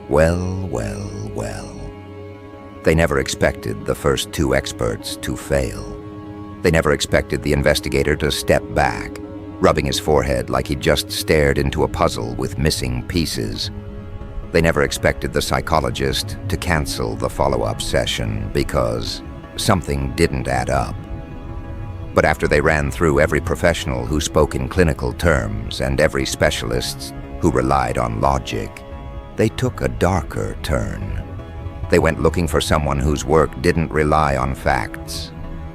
Well, well, well. They never expected the first two experts to fail. They never expected the investigator to step back, rubbing his forehead like he'd just stared into a puzzle with missing pieces. They never expected the psychologist to cancel the follow-up session because something didn't add up. But after they ran through every professional who spoke in clinical terms and every specialist who relied on logic, they took a darker turn. They went looking for someone whose work didn't rely on facts,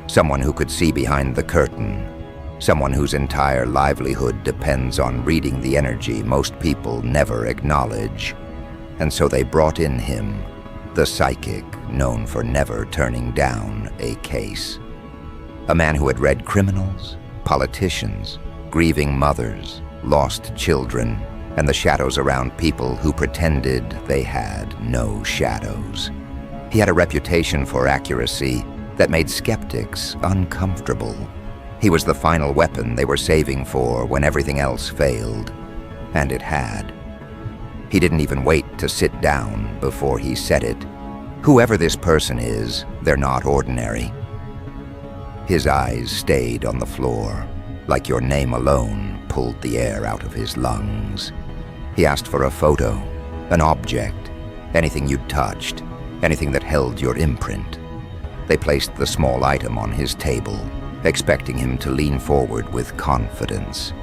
someone who could see behind the curtain, someone whose entire livelihood depends on reading the energy most people never acknowledge. And so they brought in him, the psychic known for never turning down a case. A man who had read criminals, politicians, grieving mothers, lost children, and the shadows around people who pretended they had no shadows. He had a reputation for accuracy that made skeptics uncomfortable. He was the final weapon they were saving for when everything else failed, and it had. He didn't even wait to sit down before he said it. Whoever this person is, they're not ordinary. His eyes stayed on the floor, like your name alone pulled the air out of his lungs. He asked for a photo, an object, anything you'd touched, anything that held your imprint. They placed the small item on his table, expecting him to lean forward with confidence,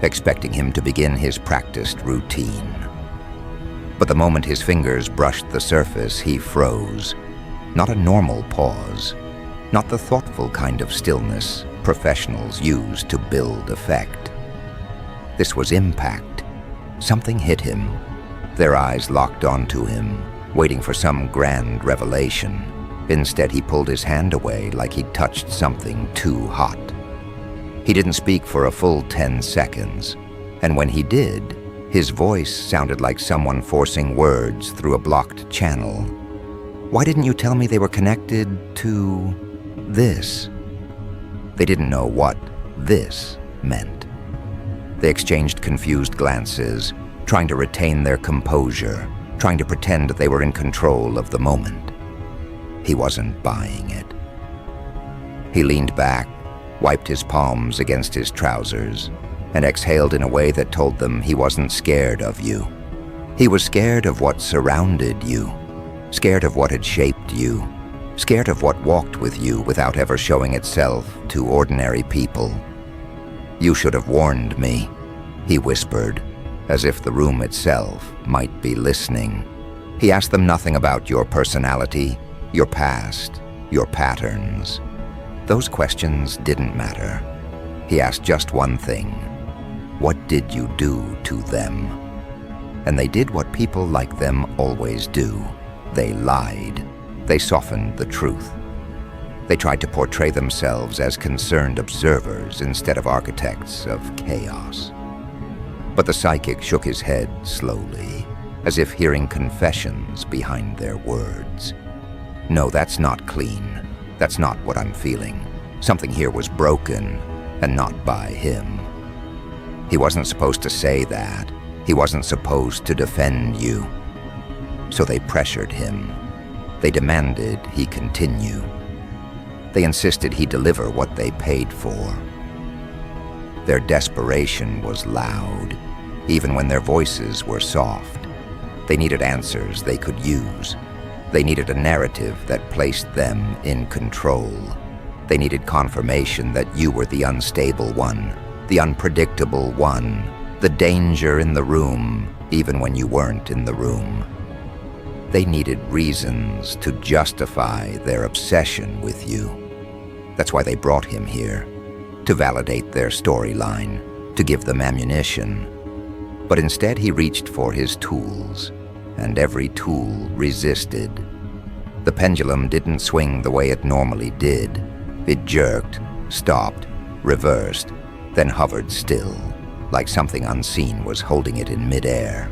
expecting him to begin his practiced routine. But the moment his fingers brushed the surface, he froze. Not a normal pause, not the thoughtful kind of stillness professionals use to build effect. This was impact. Something hit him. Their eyes locked onto him, waiting for some grand revelation. Instead, he pulled his hand away like he'd touched something too hot. He didn't speak for a full 10 seconds, and when he did, his voice sounded like someone forcing words through a blocked channel. Why didn't you tell me they were connected to this? They didn't know what this meant. They exchanged confused glances, trying to retain their composure, trying to pretend they were in control of the moment. He wasn't buying it. He leaned back, wiped his palms against his trousers, and exhaled in a way that told them he wasn't scared of you. He was scared of what surrounded you, scared of what had shaped you, scared of what walked with you without ever showing itself to ordinary people. "You should have warned me," he whispered, as if the room itself might be listening. He asked them nothing about your personality, your past, your patterns. Those questions didn't matter. He asked just one thing. What did you do to them? And they did what people like them always do. They lied. They softened the truth. They tried to portray themselves as concerned observers instead of architects of chaos. But the psychic shook his head slowly, as if hearing confessions behind their words. "No, that's not clean. That's not what I'm feeling. Something here was broken, and not by him." He wasn't supposed to say that. He wasn't supposed to defend you. So they pressured him. They demanded he continue. They insisted he deliver what they paid for. Their desperation was loud, even when their voices were soft. They needed answers they could use. They needed a narrative that placed them in control. They needed confirmation that you were the unstable one, the unpredictable one, the danger in the room, even when you weren't in the room. They needed reasons to justify their obsession with you. That's why they brought him here, to validate their storyline, to give them ammunition. But instead he reached for his tools, and every tool resisted. The pendulum didn't swing the way it normally did. It jerked, stopped, reversed, then hovered still, like something unseen was holding it in midair.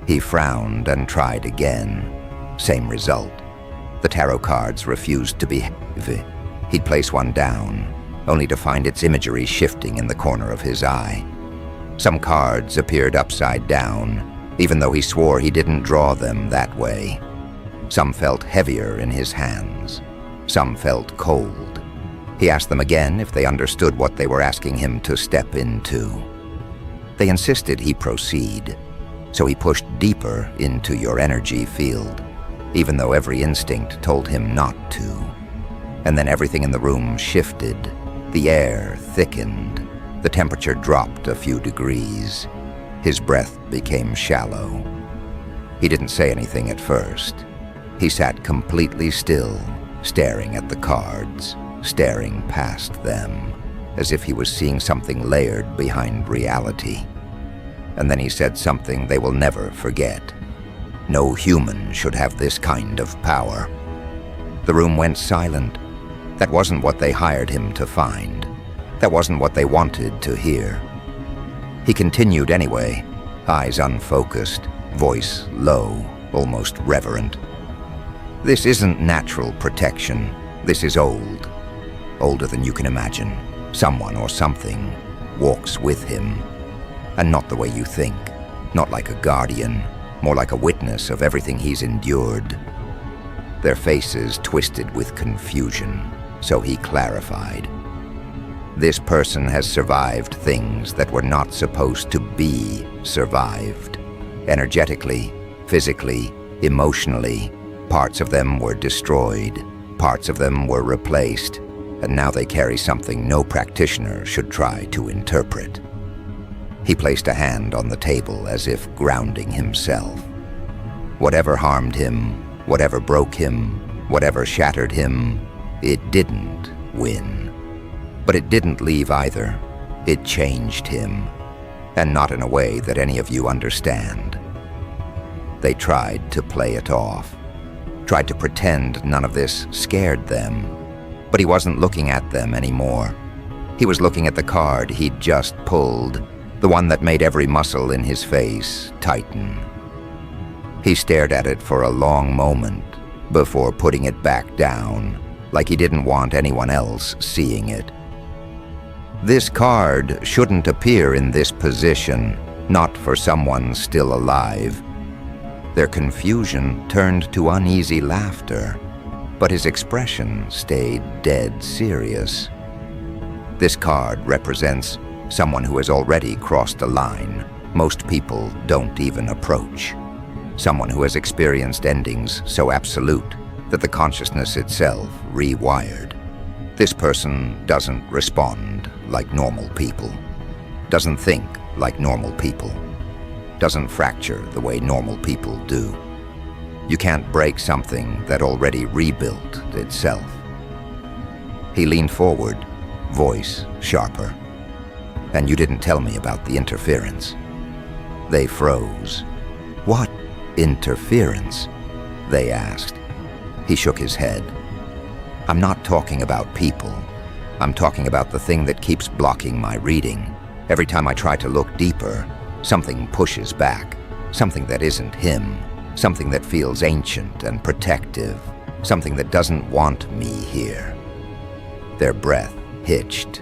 He frowned and tried again. Same result. The tarot cards refused to behave. He'd place one down, only to find its imagery shifting in the corner of his eye. Some cards appeared upside down, even though he swore he didn't draw them that way. Some felt heavier in his hands. Some felt cold. He asked them again if they understood what they were asking him to step into. They insisted he proceed, so he pushed deeper into your energy field, even though every instinct told him not to. And then everything in the room shifted. The air thickened. The temperature dropped a few degrees. His breath became shallow. He didn't say anything at first. He sat completely still, staring at the cards, staring past them, as if he was seeing something layered behind reality. And then he said something they will never forget. No human should have this kind of power. The room went silent. That wasn't what they hired him to find. That wasn't what they wanted to hear. He continued anyway, eyes unfocused, voice low, almost reverent. This isn't natural protection. This is old. Older than you can imagine. Someone or something walks with him. And not the way you think. Not like a guardian. More like a witness of everything he's endured. Their faces twisted with confusion, so he clarified. This person has survived things that were not supposed to be survived. Energetically, physically, emotionally, parts of them were destroyed, parts of them were replaced, and now they carry something no practitioner should try to interpret. He placed a hand on the table as if grounding himself. Whatever harmed him, whatever broke him, whatever shattered him, it didn't win. But it didn't leave either. It changed him, and not in a way that any of you understand. They tried to play it off, tried to pretend none of this scared them, but he wasn't looking at them anymore. He was looking at the card he'd just pulled, the one that made every muscle in his face tighten. He stared at it for a long moment before putting it back down, like he didn't want anyone else seeing it. This card shouldn't appear in this position, not for someone still alive. Their confusion turned to uneasy laughter, but his expression stayed dead serious. This card represents someone who has already crossed a line most people don't even approach. Someone who has experienced endings so absolute that the consciousness itself rewired. This person doesn't respond like normal people, doesn't think like normal people, doesn't fracture the way normal people do. You can't break something that already rebuilt itself. He leaned forward, voice sharper. And you didn't tell me about the interference. They froze. What interference? They asked. He shook his head. I'm not talking about people. I'm talking about the thing that keeps blocking my reading. Every time I try to look deeper, something pushes back. Something that isn't him. Something that feels ancient and protective. Something that doesn't want me here. Their breath hitched.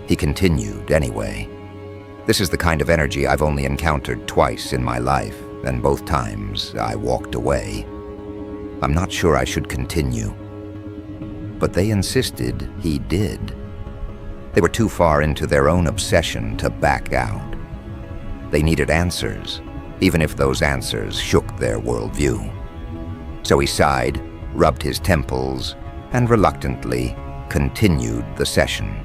He continued anyway. This is the kind of energy I've only encountered twice in my life, and both times I walked away. I'm not sure I should continue. But they insisted he did. They were too far into their own obsession to back out. They needed answers, even if those answers shook their worldview. So he sighed, rubbed his temples, and reluctantly continued the session.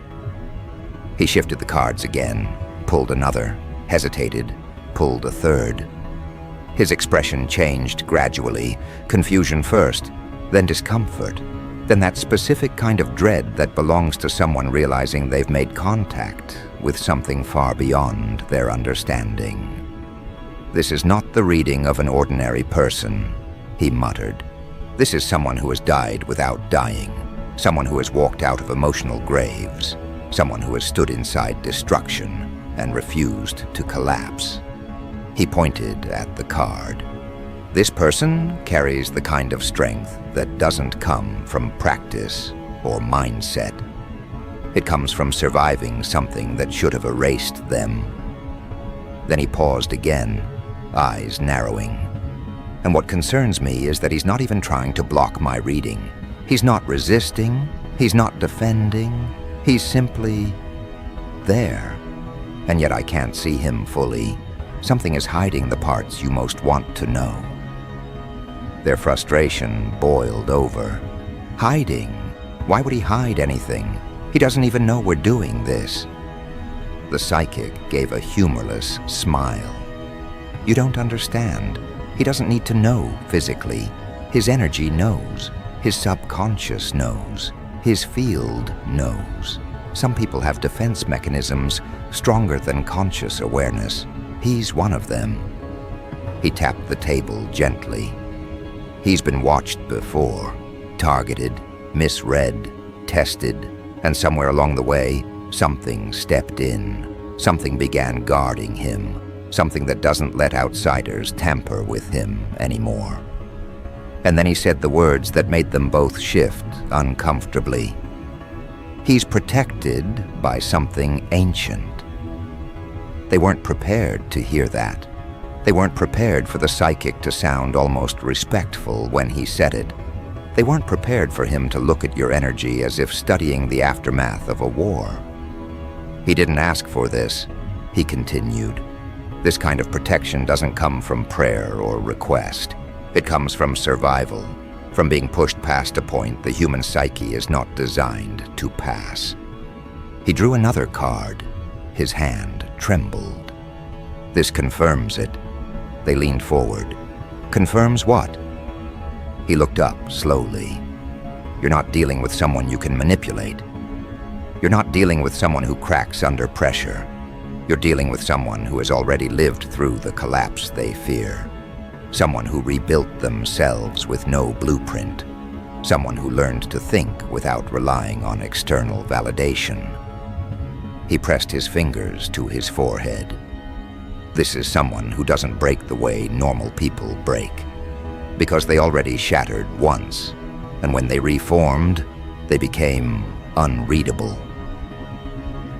He shifted the cards again, pulled another, hesitated, pulled a third. His expression changed gradually, confusion first, then discomfort, then that specific kind of dread that belongs to someone realizing they've made contact with something far beyond their understanding. This is not the reading of an ordinary person, he muttered. This is someone who has died without dying, someone who has walked out of emotional graves, someone who has stood inside destruction and refused to collapse. He pointed at the card. This person carries the kind of strength that doesn't come from practice or mindset. It comes from surviving something that should have erased them. Then he paused again, eyes narrowing. And what concerns me is that he's not even trying to block my reading. He's not resisting, he's not defending, he's simply there. And yet I can't see him fully. Something is hiding the parts you most want to know. Their frustration boiled over. Hiding? Why would he hide anything? He doesn't even know we're doing this. The psychic gave a humorless smile. You don't understand. He doesn't need to know physically. His energy knows. His subconscious knows. His field knows. Some people have defense mechanisms stronger than conscious awareness. He's one of them. He tapped the table gently. He's been watched before, targeted, misread, tested, and somewhere along the way, something stepped in. Something began guarding him. Something that doesn't let outsiders tamper with him anymore. And then he said the words that made them both shift uncomfortably. He's protected by something ancient. They weren't prepared to hear that. They weren't prepared for the psychic to sound almost respectful when he said it. They weren't prepared for him to look at your energy as if studying the aftermath of a war. He didn't ask for this, he continued. This kind of protection doesn't come from prayer or request. It comes from survival, from being pushed past a point the human psyche is not designed to pass. He drew another card. His hand trembled. This confirms it. They leaned forward. Confirms what? He looked up slowly. You're not dealing with someone you can manipulate. You're not dealing with someone who cracks under pressure. You're dealing with someone who has already lived through the collapse they fear. Someone who rebuilt themselves with no blueprint. Someone who learned to think without relying on external validation. He pressed his fingers to his forehead. This is someone who doesn't break the way normal people break. Because they already shattered once, and when they reformed, they became unreadable.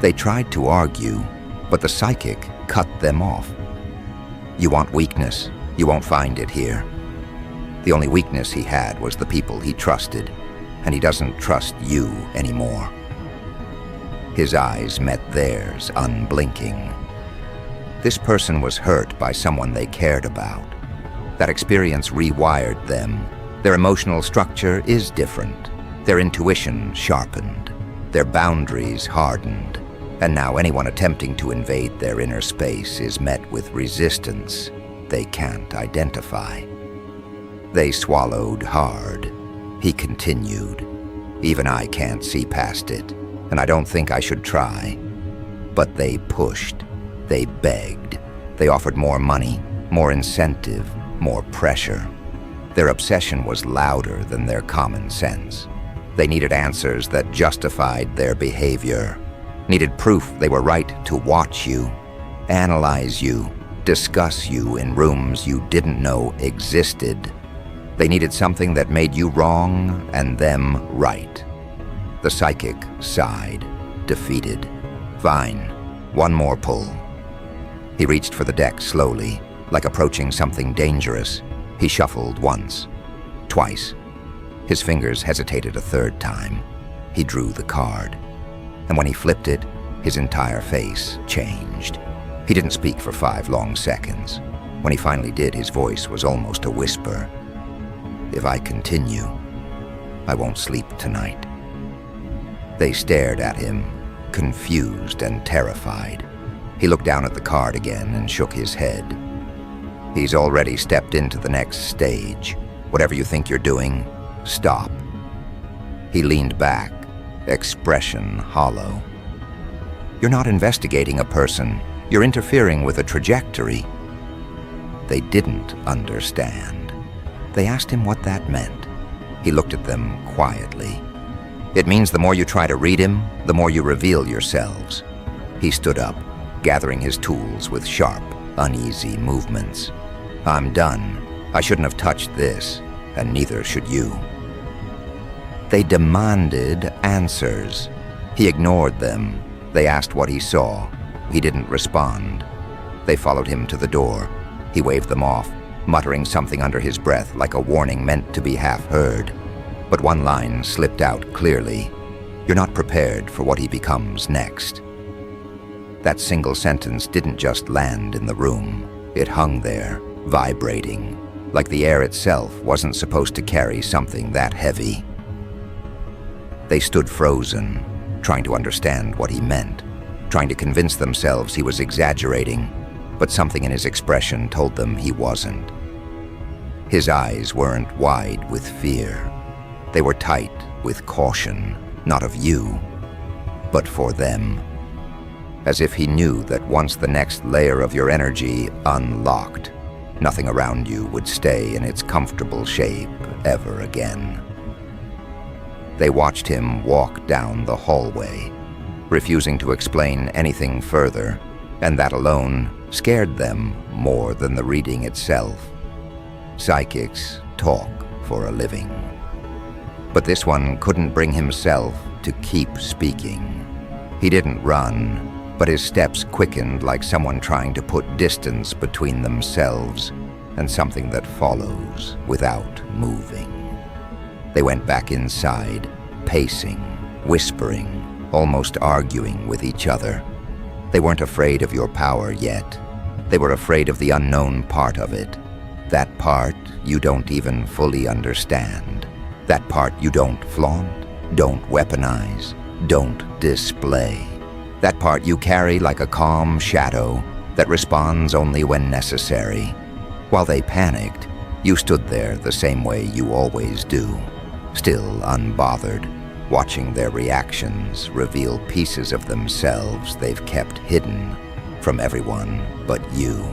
They tried to argue, but the psychic cut them off. You want weakness? You won't find it here. The only weakness he had was the people he trusted, and he doesn't trust you anymore. His eyes met theirs, unblinking. This person was hurt by someone they cared about. That experience rewired them. Their emotional structure is different. Their intuition sharpened. Their boundaries hardened. And now anyone attempting to invade their inner space is met with resistance they can't identify. They swallowed hard. He continued. Even I can't see past it, and I don't think I should try. But they pushed. They begged. They offered more money, more incentive, more pressure. Their obsession was louder than their common sense. They needed answers that justified their behavior. Needed proof they were right to watch you, analyze you, discuss you in rooms you didn't know existed. They needed something that made you wrong and them right. The psychic sighed, defeated. Fine, one more pull. He reached for the deck slowly, like approaching something dangerous. He shuffled once, twice. His fingers hesitated a third time. He drew the card. And when he flipped it, his entire face changed. He didn't speak for 5 long seconds. When he finally did, his voice was almost a whisper. If I continue, I won't sleep tonight. They stared at him, confused and terrified. He looked down at the card again and shook his head. He's already stepped into the next stage. Whatever you think you're doing, stop. He leaned back, expression hollow. You're not investigating a person. You're interfering with a trajectory. They didn't understand. They asked him what that meant. He looked at them quietly. It means the more you try to read him, the more you reveal yourselves. He stood up, gathering his tools with sharp, uneasy movements. I'm done. I shouldn't have touched this, and neither should you. They demanded answers. He ignored them. They asked what he saw. He didn't respond. They followed him to the door. He waved them off, muttering something under his breath like a warning meant to be half heard. But one line slipped out clearly. You're not prepared for what he becomes next. That single sentence didn't just land in the room. It hung there, vibrating, like the air itself wasn't supposed to carry something that heavy. They stood frozen, trying to understand what he meant, trying to convince themselves he was exaggerating, but something in his expression told them he wasn't. His eyes weren't wide with fear. They were tight with caution, not of you, but for them. As if he knew that once the next layer of your energy unlocked, nothing around you would stay in its comfortable shape ever again. They watched him walk down the hallway, refusing to explain anything further, and that alone scared them more than the reading itself. Psychics talk for a living. But this one couldn't bring himself to keep speaking. He didn't run, but his steps quickened like someone trying to put distance between themselves and something that follows without moving. They went back inside, pacing, whispering, almost arguing with each other. They weren't afraid of your power yet. They were afraid of the unknown part of it. That part you don't even fully understand. That part you don't flaunt, don't weaponize, don't display. That part you carry like a calm shadow that responds only when necessary. While they panicked, you stood there the same way you always do, still unbothered, watching their reactions reveal pieces of themselves they've kept hidden from everyone but you.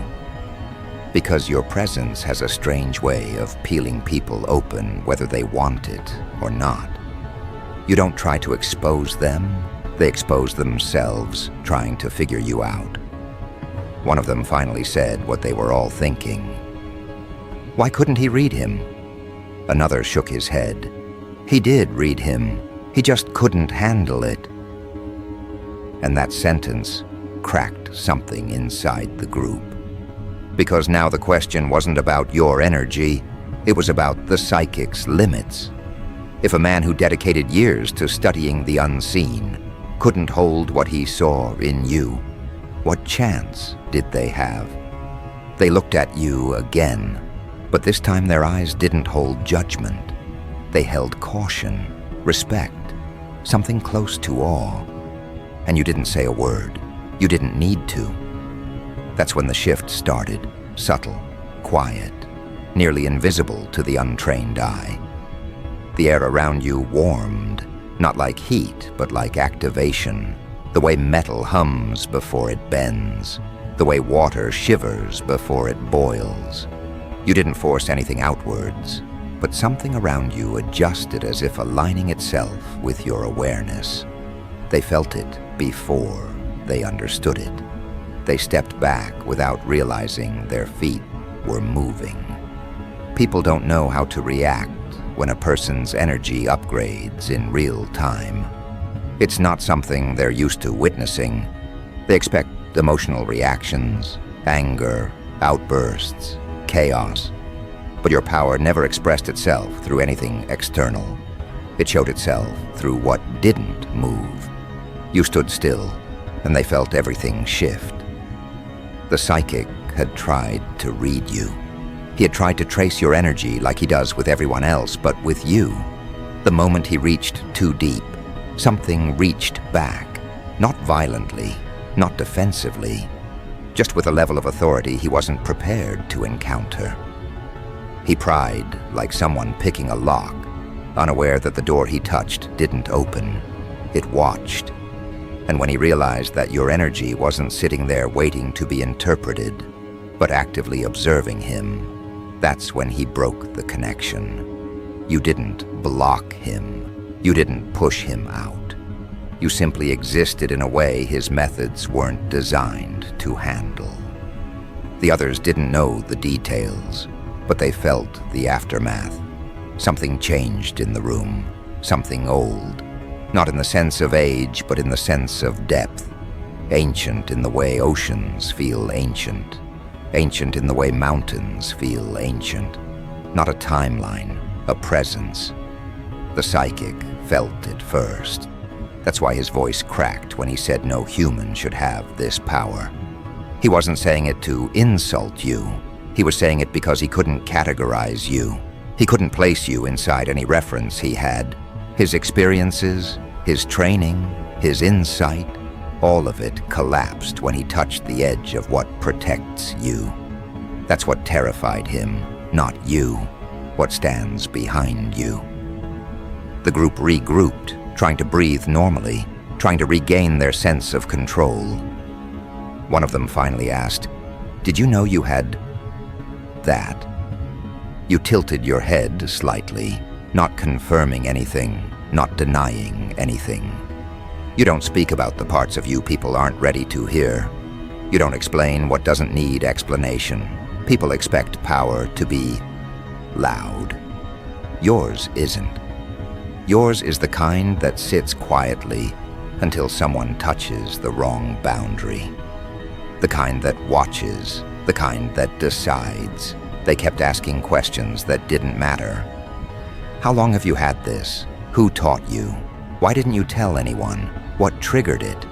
Because your presence has a strange way of peeling people open whether they want it or not. You don't try to expose them, they expose themselves, trying to figure you out. One of them finally said what they were all thinking. Why couldn't he read him? Another shook his head. He did read him, he just couldn't handle it. And that sentence cracked something inside the group. Because now the question wasn't about your energy, it was about the psychic's limits. If a man who dedicated years to studying the unseen couldn't hold what he saw in you, what chance did they have? They looked at you again, but this time their eyes didn't hold judgment. They held caution, respect, something close to awe. And you didn't say a word. You didn't need to. That's when the shift started, subtle, quiet, nearly invisible to the untrained eye. The air around you warmed, not like heat, but like activation, the way metal hums before it bends, the way water shivers before it boils. You didn't force anything outwards, but something around you adjusted as if aligning itself with your awareness. They felt it before they understood it. They stepped back without realizing their feet were moving. People don't know how to react when a person's energy upgrades in real time. It's not something they're used to witnessing. They expect emotional reactions, anger, outbursts, chaos. But your power never expressed itself through anything external. It showed itself through what didn't move. You stood still, and they felt everything shift. The psychic had tried to read you. He had tried to trace your energy like he does with everyone else, but with you, the moment he reached too deep, something reached back, not violently, not defensively, just with a level of authority he wasn't prepared to encounter. He pried like someone picking a lock, unaware that the door he touched didn't open. It watched. And when he realized that your energy wasn't sitting there waiting to be interpreted, but actively observing him, that's when he broke the connection. You didn't block him. You didn't push him out. You simply existed in a way his methods weren't designed to handle. The others didn't know the details, but they felt the aftermath. Something changed in the room, something old. Not in the sense of age, but in the sense of depth. Ancient in the way oceans feel ancient. Ancient in the way mountains feel ancient. Not a timeline, a presence. The psychic felt it first. That's why his voice cracked when he said no human should have this power. He wasn't saying it to insult you. He was saying it because he couldn't categorize you. He couldn't place you inside any reference he had. His experiences, his training, his insight, all of it collapsed when he touched the edge of what protects you. That's what terrified him, not you, what stands behind you. The group regrouped, trying to breathe normally, trying to regain their sense of control. One of them finally asked, "Did you know you had that?" You tilted your head slightly, not confirming anything, not denying anything. You don't speak about the parts of you people aren't ready to hear. You don't explain what doesn't need explanation. People expect power to be loud. Yours isn't. Yours is the kind that sits quietly until someone touches the wrong boundary. The kind that watches, the kind that decides. They kept asking questions that didn't matter. How long have you had this? Who taught you? Why didn't you tell anyone? What triggered it?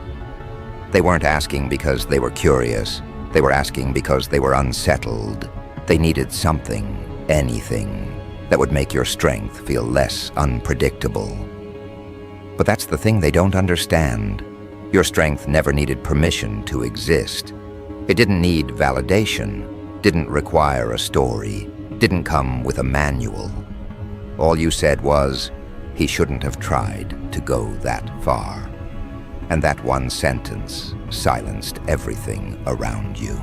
They weren't asking because they were curious. They were asking because they were unsettled. They needed something, anything, that would make your strength feel less unpredictable. But that's the thing they don't understand. Your strength never needed permission to exist. It didn't need validation, didn't require a story, didn't come with a manual. All you said was, he shouldn't have tried to go that far. And that one sentence silenced everything around you.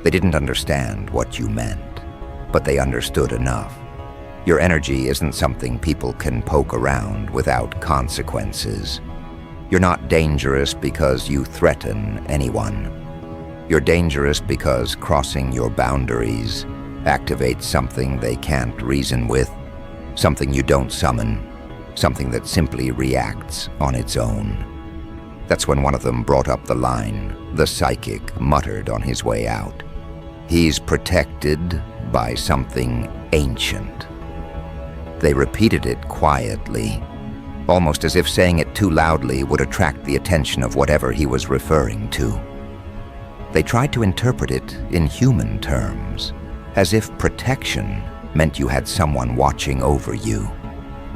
They didn't understand what you meant, but they understood enough. Your energy isn't something people can poke around without consequences. You're not dangerous because you threaten anyone. You're dangerous because crossing your boundaries activates something they can't reason with, something you don't summon, something that simply reacts on its own. That's when one of them brought up the line the psychic muttered on his way out. He's protected by something ancient. They repeated it quietly, almost as if saying it too loudly would attract the attention of whatever he was referring to. They tried to interpret it in human terms, as if protection meant you had someone watching over you,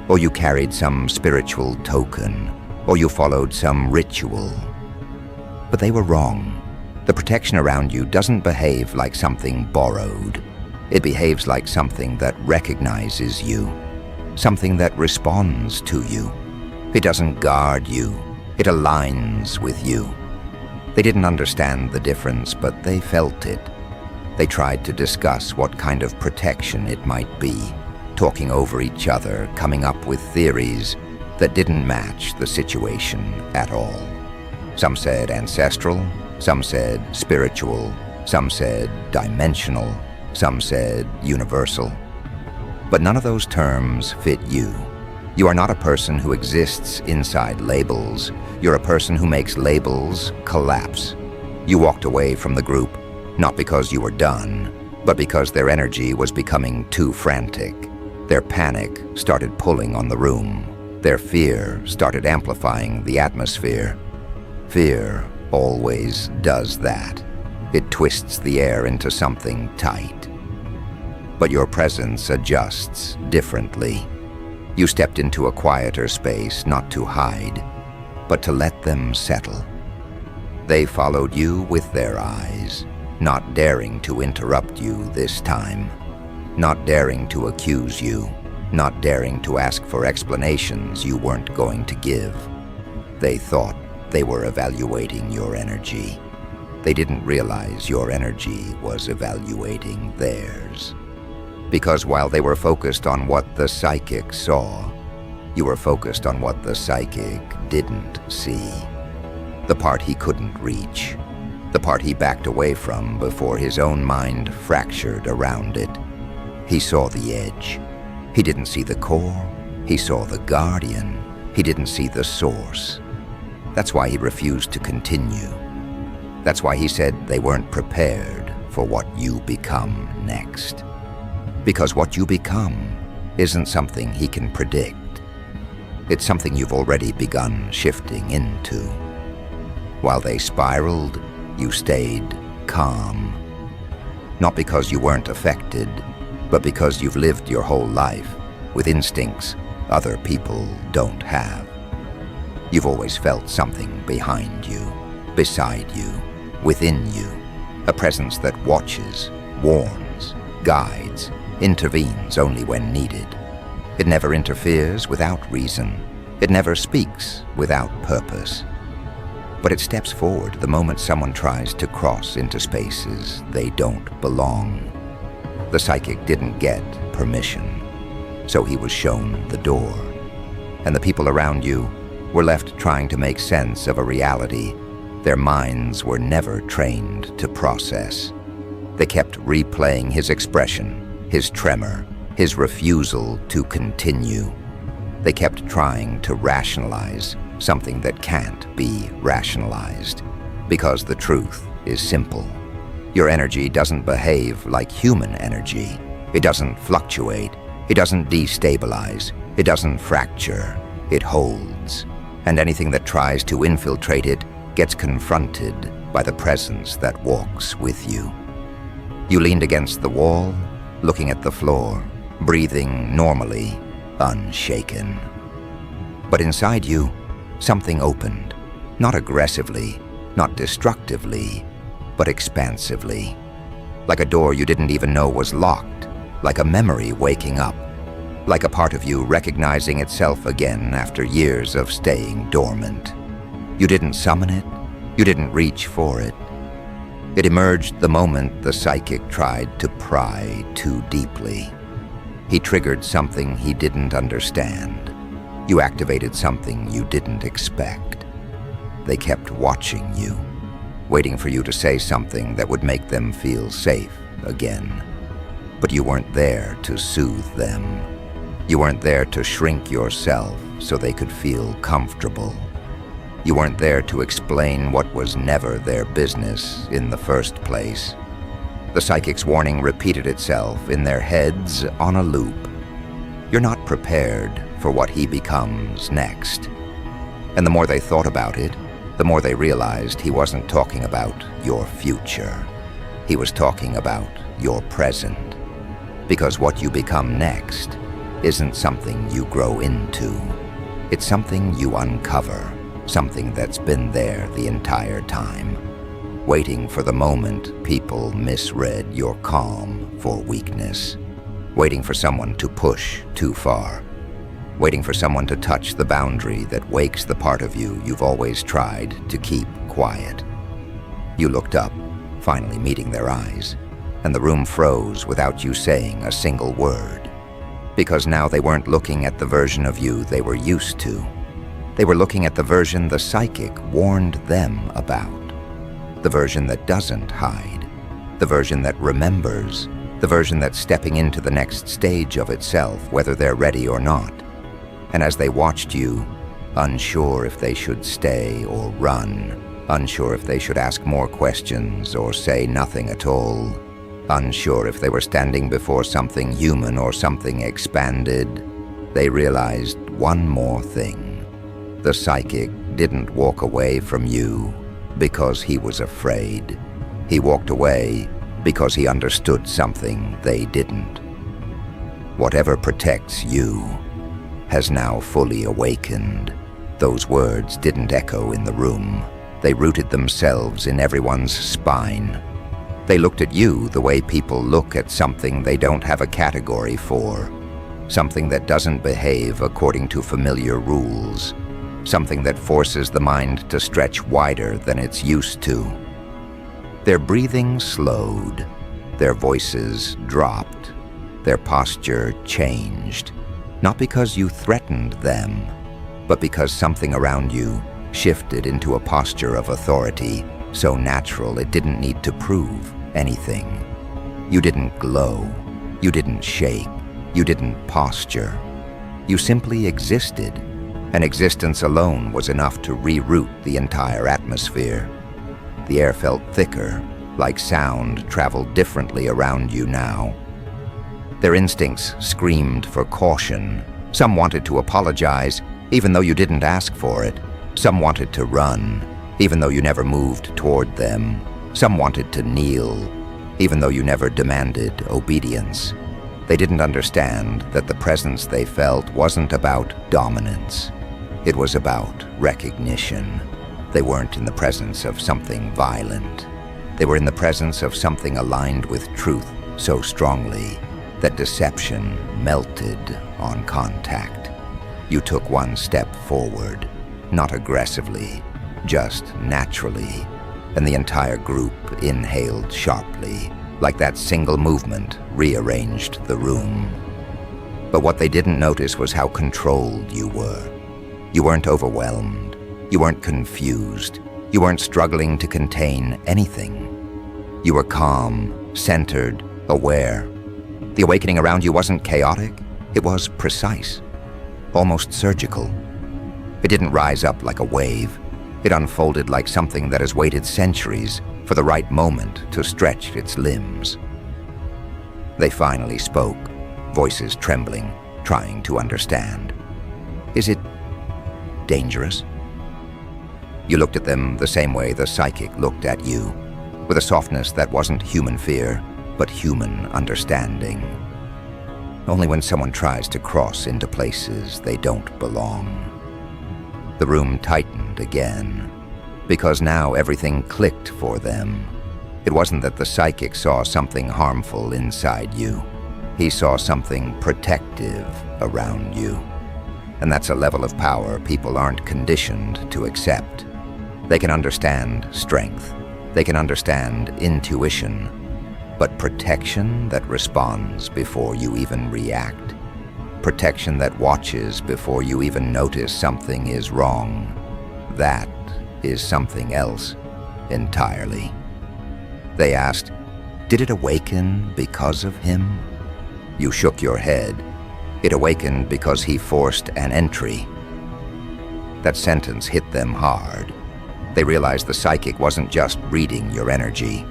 or you carried some spiritual token, or you followed some ritual. But they were wrong. The protection around you doesn't behave like something borrowed. It behaves like something that recognizes you, something that responds to you. It doesn't guard you. It aligns with you. They didn't understand the difference, but they felt it. They tried to discuss what kind of protection it might be, talking over each other, coming up with theories that didn't match the situation at all. Some said ancestral, some said spiritual, some said dimensional, some said universal. But none of those terms fit you. You are not a person who exists inside labels. You're a person who makes labels collapse. You walked away from the group, not because you were done, but because their energy was becoming too frantic. Their panic started pulling on the room. Their fear started amplifying the atmosphere. Fear always does that. It twists the air into something tight. But your presence adjusts differently. You stepped into a quieter space, not to hide, but to let them settle. They followed you with their eyes, not daring to interrupt you this time, not daring to accuse you, not daring to ask for explanations you weren't going to give. They thought they were evaluating your energy. They didn't realize your energy was evaluating theirs. Because while they were focused on what the psychic saw, you were focused on what the psychic didn't see. The part he couldn't reach. The part he backed away from before his own mind fractured around it. He saw the edge. He didn't see the core. He saw the guardian. He didn't see the source. That's why he refused to continue. That's why he said they weren't prepared for what you become next. Because what you become isn't something he can predict. It's something you've already begun shifting into. While they spiraled, you stayed calm. Not because you weren't affected, but because you've lived your whole life with instincts other people don't have. You've always felt something behind you, beside you, within you, a presence that watches, warns, guides, intervenes only when needed. It never interferes without reason. It never speaks without purpose. But it steps forward the moment someone tries to cross into spaces they don't belong. The psychic didn't get permission, so he was shown the door. And the people around you were left trying to make sense of a reality their minds were never trained to process. They kept replaying his expression, his tremor, his refusal to continue. They kept trying to rationalize something that can't be rationalized, because the truth is simple. Your energy doesn't behave like human energy. It doesn't fluctuate. It doesn't destabilize. It doesn't fracture. It holds. And anything that tries to infiltrate it gets confronted by the presence that walks with you. You leaned against the wall, looking at the floor, breathing normally, unshaken. But inside you, something opened, not aggressively, not destructively, but expansively. Like a door you didn't even know was locked, like a memory waking up, like a part of you recognizing itself again after years of staying dormant. You didn't summon it, you didn't reach for it. It emerged the moment the psychic tried to pry too deeply. He triggered something he didn't understand. You activated something you didn't expect. They kept watching you, waiting for you to say something that would make them feel safe again. But you weren't there to soothe them. You weren't there to shrink yourself so they could feel comfortable. You weren't there to explain what was never their business in the first place. The psychic's warning repeated itself in their heads on a loop. You're not prepared for what he becomes next. And the more they thought about it, the more they realized he wasn't talking about your future. He was talking about your present. Because what you become next isn't something you grow into. It's something you uncover, something that's been there the entire time, waiting for the moment people misread your calm for weakness, waiting for someone to push too far, waiting for someone to touch the boundary that wakes the part of you you've always tried to keep quiet. You looked up, finally meeting their eyes, and the room froze without you saying a single word. Because now they weren't looking at the version of you they were used to. They were looking at the version the psychic warned them about. The version that doesn't hide. The version that remembers. The version that's stepping into the next stage of itself, whether they're ready or not. And as they watched you, unsure if they should stay or run, unsure if they should ask more questions or say nothing at all, unsure if they were standing before something human or something expanded, they realized one more thing. The psychic didn't walk away from you because he was afraid. He walked away because he understood something they didn't. Whatever protects you has now fully awakened. Those words didn't echo in the room. They rooted themselves in everyone's spine. They looked at you the way people look at something they don't have a category for, something that doesn't behave according to familiar rules, something that forces the mind to stretch wider than it's used to. Their breathing slowed, their voices dropped, their posture changed, not because you threatened them, but because something around you shifted into a posture of authority so natural it didn't need to prove anything. You didn't glow, you didn't shake, you didn't posture. You simply existed, and existence alone was enough to reroute the entire atmosphere. The air felt thicker, like sound traveled differently around you now. Their instincts screamed for caution. Some wanted to apologize, even though you didn't ask for it. Some wanted to run, even though you never moved toward them. Some wanted to kneel, even though you never demanded obedience. They didn't understand that the presence they felt wasn't about dominance. It was about recognition. They weren't in the presence of something violent. They were in the presence of something aligned with truth so strongly that deception melted on contact. You took one step forward, not aggressively, just naturally, and the entire group inhaled sharply, like that single movement rearranged the room. But what they didn't notice was how controlled you were. You weren't overwhelmed. You weren't confused. You weren't struggling to contain anything. You were calm, centered, aware. The awakening around you wasn't chaotic. It was precise, almost surgical. It didn't rise up like a wave. It unfolded like something that has waited centuries for the right moment to stretch its limbs. They finally spoke, voices trembling, trying to understand. Is it dangerous? You looked at them the same way the psychic looked at you, with a softness that wasn't human fear, but human understanding. Only when someone tries to cross into places they don't belong. The room tightened again, because now everything clicked for them. It wasn't that the psychic saw something harmful inside you. He saw something protective around you. And that's a level of power people aren't conditioned to accept. They can understand strength. They can understand intuition. But protection that responds before you even react, protection that watches before you even notice something is wrong, that is something else entirely. They asked, did it awaken because of him? You shook your head. It awakened because he forced an entry. That sentence hit them hard. They realized the psychic wasn't just reading your energy.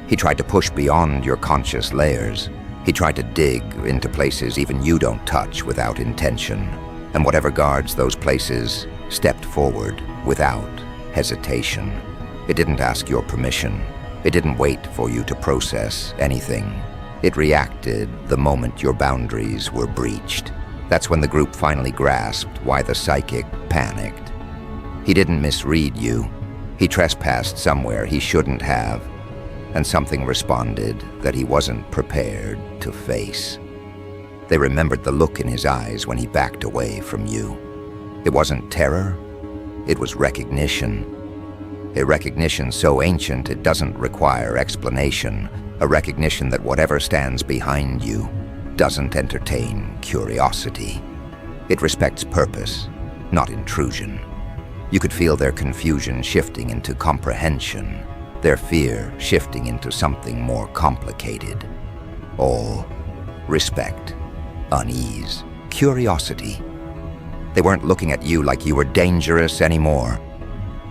He tried to push beyond your conscious layers. He tried to dig into places even you don't touch without intention. And whatever guards those places stepped forward without hesitation. It didn't ask your permission. It didn't wait for you to process anything. It reacted the moment your boundaries were breached. That's when the group finally grasped why the psychic panicked. He didn't misread you. He trespassed somewhere he shouldn't have. And something responded that he wasn't prepared to face. They remembered the look in his eyes when he backed away from you. It wasn't terror, it was recognition. A recognition so ancient it doesn't require explanation. A recognition that whatever stands behind you doesn't entertain curiosity. It respects purpose, not intrusion. You could feel their confusion shifting into comprehension. Their fear shifting into something more complicated. Awe, respect, unease, curiosity. They weren't looking at you like you were dangerous anymore.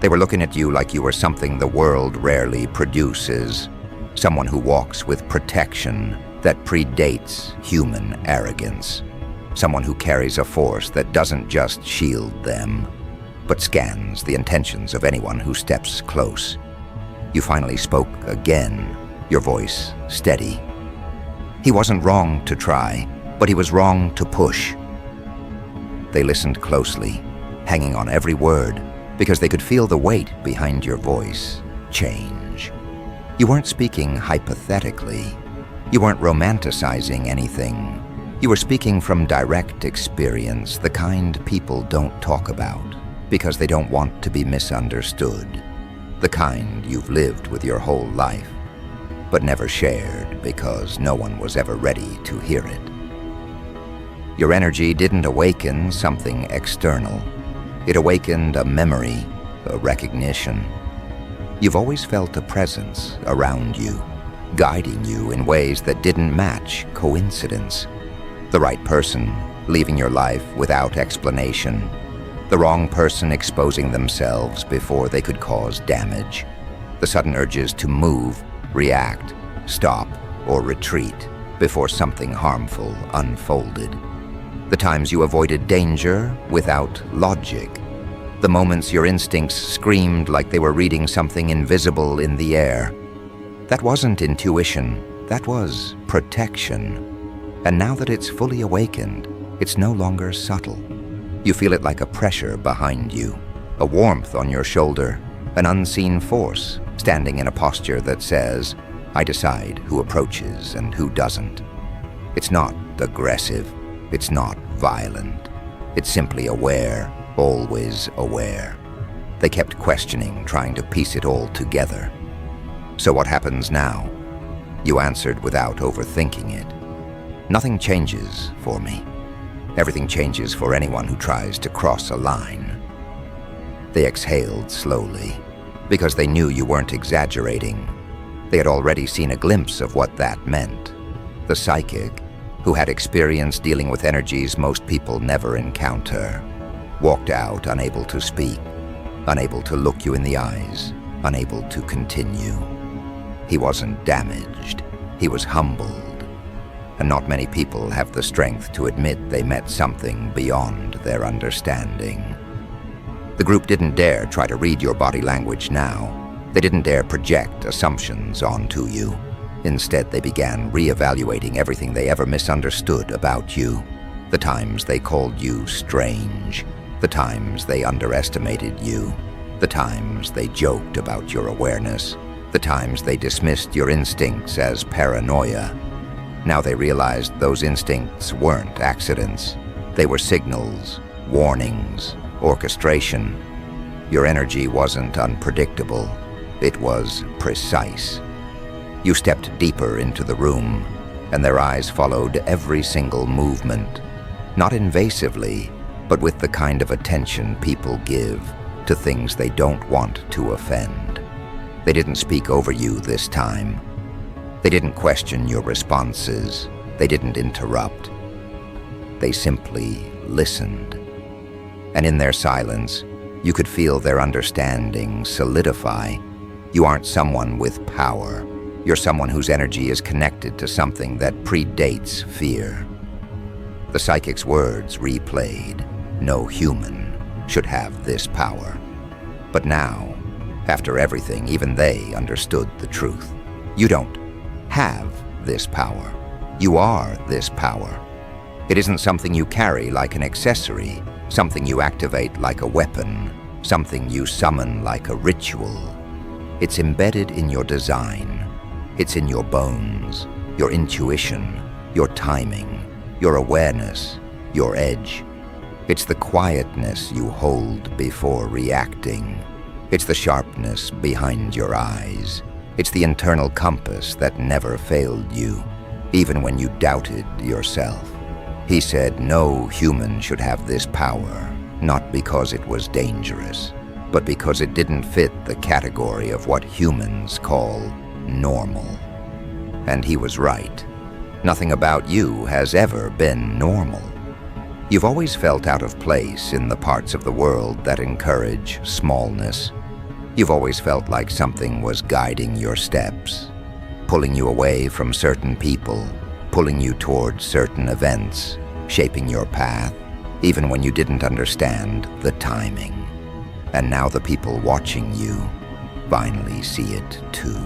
They were looking at you like you were something the world rarely produces. Someone who walks with protection that predates human arrogance. Someone who carries a force that doesn't just shield them, but scans the intentions of anyone who steps close. You finally spoke again, your voice steady. He wasn't wrong to try, but he was wrong to push. They listened closely, hanging on every word, because they could feel the weight behind your voice change. You weren't speaking hypothetically. You weren't romanticizing anything. You were speaking from direct experience, the kind people don't talk about, because they don't want to be misunderstood. The kind you've lived with your whole life, but never shared because no one was ever ready to hear it. Your energy didn't awaken something external. It awakened a memory, a recognition. You've always felt a presence around you, guiding you in ways that didn't match coincidence. The right person leaving your life without explanation. The wrong person exposing themselves before they could cause damage. The sudden urges to move react, stop, or retreat before something harmful unfolded. The times you avoided danger without logic. The moments your instincts screamed like they were reading something invisible in the air. That wasn't intuition, that was protection. And now that it's fully awakened, it's no longer subtle. You feel it like a pressure behind you, a warmth on your shoulder, an unseen force standing in a posture that says, I decide who approaches and who doesn't. It's not aggressive, it's not violent. It's simply aware, always aware. They kept questioning, trying to piece it all together. So what happens now? You answered without overthinking it. Nothing changes for me. Everything changes for anyone who tries to cross a line. They exhaled slowly, because they knew you weren't exaggerating. They had already seen a glimpse of what that meant. The psychic, who had experience dealing with energies most people never encounter, walked out unable to speak, unable to look you in the eyes, unable to continue. He wasn't damaged, he was humbled. And not many people have the strength to admit they met something beyond their understanding. The group didn't dare try to read your body language now. They didn't dare project assumptions onto you. Instead, they began reevaluating everything they ever misunderstood about you. The times they called you strange, the times they underestimated you, the times they joked about your awareness, the times they dismissed your instincts as paranoia. Now they realized those instincts weren't accidents. They were signals, warnings, orchestration. Your energy wasn't unpredictable. It was precise. You stepped deeper into the room, and their eyes followed every single movement, not invasively, but with the kind of attention people give to things they don't want to offend. They didn't speak over you this time. They didn't question your responses. They didn't interrupt. They simply listened. And in their silence, you could feel their understanding solidify. You aren't someone with power. You're someone whose energy is connected to something that predates fear. The psychic's words replayed. No human should have this power. But now, after everything, even they understood the truth. You don't have this power. You are this power. It isn't something you carry like an accessory, something you activate like a weapon, something you summon like a ritual. It's embedded in your design. It's in your bones, your intuition, your timing, your awareness, your edge. It's the quietness you hold before reacting. It's the sharpness behind your eyes. It's the internal compass that never failed you, even when you doubted yourself. He said no human should have this power, not because it was dangerous, but because it didn't fit the category of what humans call normal. And he was right. Nothing about you has ever been normal. You've always felt out of place in the parts of the world that encourage smallness. You've always felt like something was guiding your steps, pulling you away from certain people, pulling you toward certain events, shaping your path, even when you didn't understand the timing. And now the people watching you finally see it too.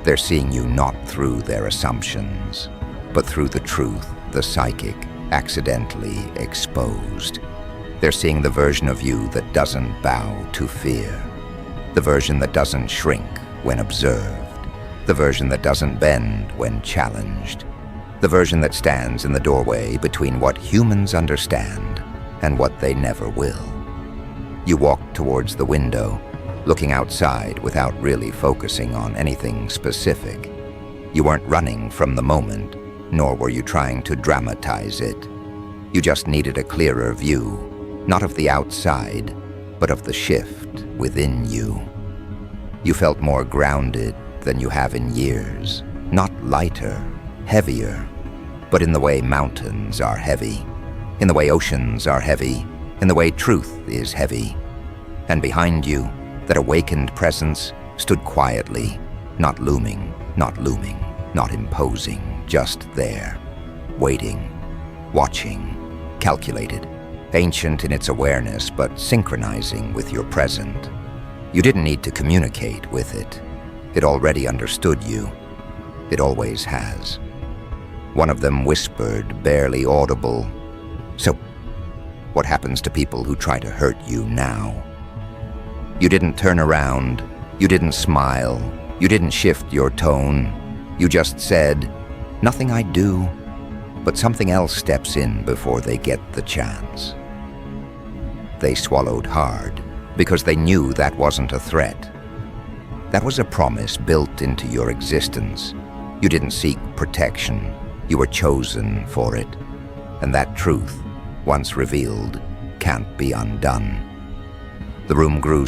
They're seeing you not through their assumptions, but through the truth the psychic accidentally exposed. They're seeing the version of you that doesn't bow to fear, the version that doesn't shrink when observed, the version that doesn't bend when challenged, the version that stands in the doorway between what humans understand and what they never will. You walked towards the window, looking outside without really focusing on anything specific. You weren't running from the moment, nor were you trying to dramatize it. You just needed a clearer view, not of the outside, but of the shift within you. You felt more grounded than you have in years, not lighter, heavier, but in the way mountains are heavy, in the way oceans are heavy, in the way truth is heavy. And behind you, that awakened presence stood quietly, Not looming, not imposing, just there. Waiting, watching, calculated. Ancient in its awareness, but synchronizing with your present. You didn't need to communicate with it. It already understood you. It always has. One of them whispered, barely audible, "So, what happens to people who try to hurt you now?" You didn't turn around. You didn't smile. You didn't shift your tone. You just said, "Nothing I do," but something else steps in before they get the chance. They swallowed hard because they knew that wasn't a threat. That was a promise built into your existence. You didn't seek protection. You were chosen for it. And that truth, once revealed, can't be undone. The room grew